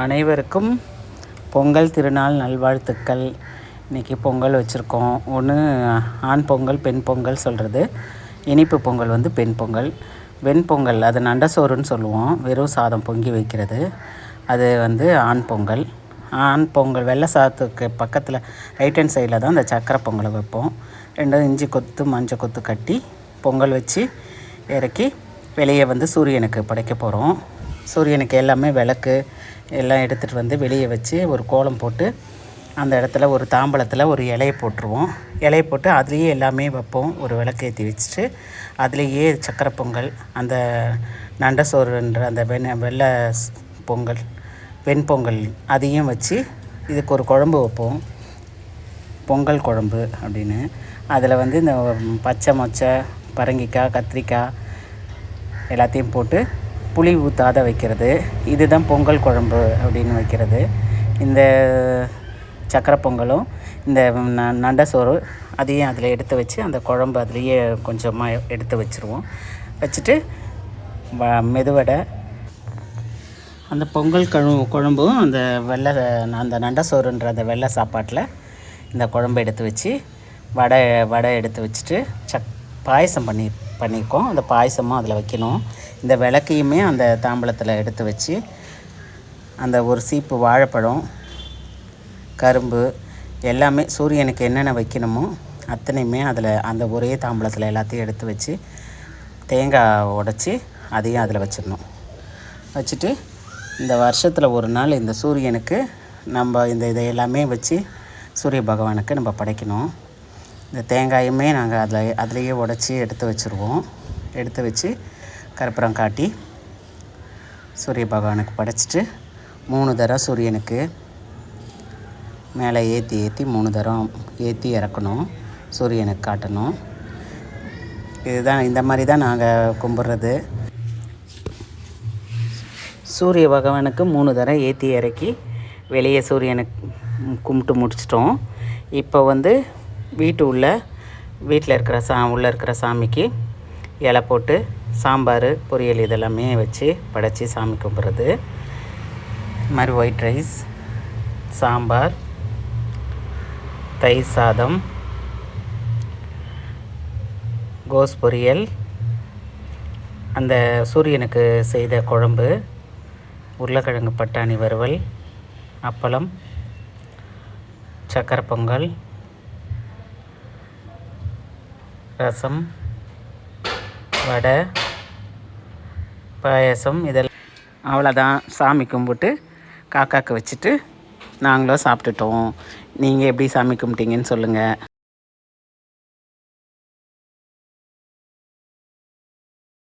அனைவருக்கும் பொங்கல் திருநாள் நல்வாழ்த்துக்கள். இன்றைக்கி பொங்கல் வச்சுருக்கோம். ஒன்று ஆண் பொங்கல், பெண் பொங்கல் சொல்கிறது. இனிப்பு பொங்கல் வந்து பெண் பொங்கல். வெண்பொங்கல் அது நண்டசோறுன்னு சொல்லுவோம். வெறும் சாதம் பொங்கி வைக்கிறது. அது வந்து ஆண் பொங்கல். ஆண் பொங்கல் வெள்ளை சாதத்துக்கு பக்கத்தில் ரைட் ஹேண்ட் சைடில் தான் அந்த சக்கரை பொங்கலை வைப்போம். ரெண்டும் இஞ்சி கொத்து மஞ்சள் கொத்து கட்டி பொங்கல் வச்சு இறக்கி வெளியே வந்து சூரியனுக்கு படைக்க போகிறோம். சூரியனுக்கு எல்லாமே விளக்கு எல்லாம் எடுத்துகிட்டு வந்து வெளியே வச்சு ஒரு கோலம் போட்டு அந்த இடத்துல ஒரு தாம்பலத்தில் ஒரு இலையை போட்டுருவோம். இலையை போட்டு அதுலேயே எல்லாமே வைப்போம். ஒரு விளக்கு ஏற்றி வச்சுட்டு அதுலேயே சக்கரை பொங்கல், அந்த நண்டசோறுன்ற அந்த வெள்ளை பொங்கல், வெண்பொங்கல் அதையும் வச்சு இதுக்கு ஒரு குழம்பு வைப்போம். பொங்கல் குழம்பு அப்படின்னு. அதில் வந்து இந்த பச்சை மொச்சை, பரங்கிக்காய், கத்திரிக்காய் எல்லாத்தையும் போட்டு புளி ஊற்றாத வைக்கிறது. இதுதான் பொங்கல் குழம்பு அப்படின்னு வைக்கிறது. இந்த சக்கரை பொங்கலும் இந்த நண்டசோறு அதையும் அதில் எடுத்து வச்சு அந்த குழம்பு அதுலேயே கொஞ்சமாக எடுத்து வச்சுருவோம். வச்சுட்டு மெதுவடை அந்த பொங்கல் குழம்பும் அந்த அந்த நண்டசோறுன்ற அந்த வெள்ளை சாப்பாட்டில் இந்த குழம்பு எடுத்து வச்சு வடை எடுத்து வச்சுட்டு பாயசம் பண்ணியிருக்கோம். அந்த பாயசமும் அதில் வைக்கணும். இந்த விளக்கையுமே அந்த தாம்பலத்தில் எடுத்து வச்சு அந்த ஒரு சீப்பு வாழைப்பழம், கரும்பு எல்லாமே சூரியனுக்கு என்னென்ன வைக்கணுமோ அத்தனையுமே அதில் அந்த ஒரே தாம்பலத்தில் எல்லாத்தையும் எடுத்து வச்சு தேங்காய் உடச்சி அதையும் அதில் வச்சிடணும். வச்சுட்டு இந்த வருஷத்தில் ஒரு நாள் இந்த சூரியனுக்கு நம்ம இதை எல்லாமே வச்சு சூரிய பகவானுக்கு நம்ம படைக்கணும். இந்த தேங்காயுமே நாங்கள் அதுலேயே உடச்சி எடுத்து வச்சுருவோம். எடுத்து வச்சு கற்பூரம் காட்டி சூரிய பகவானுக்கு படைச்சிட்டு 3 தரம் சூரியனுக்கு மேலே ஏற்றி 3 தரம் ஏற்றி இறக்கணும். சூரியனுக்கு காட்டணும். இதுதான் இந்த மாதிரி தான் நாங்கள் கும்பிட்றது. சூரிய பகவானுக்கு 3 தரம் ஏற்றி இறக்கி வெளியே சூரியனுக்கு கும்பிட்டு முடிச்சிட்டோம். இப்போ வந்து வீட்டில் இருக்கிற உள்ளே இருக்கிற சாமிக்கு இலை போட்டு சாம்பார், பொரியல் இதெல்லாமே வச்சு படைச்சி சாமி கும்பிட்றது. இது மாதிரி ஒயிட் ரைஸ், சாம்பார், தயிர் சாதம், கோஸ் பொரியல், அந்த சூரியனுக்கு செய்த குழம்பு, உருளைக்கிழங்கு பட்டாணி வறுவல், அப்பளம், சக்கரை பொங்கல், ரசம், வடை, பாயசம் இதெல்லாம் அவ்வளோதான். சாமி கும்பிட்டு காக்காக்கு வச்சுட்டு நாங்களும் சாப்பிட்டுட்டோம். நீங்கள் எப்படி சாமி கும்பிட்டீங்கன்னு சொல்லுங்கள்.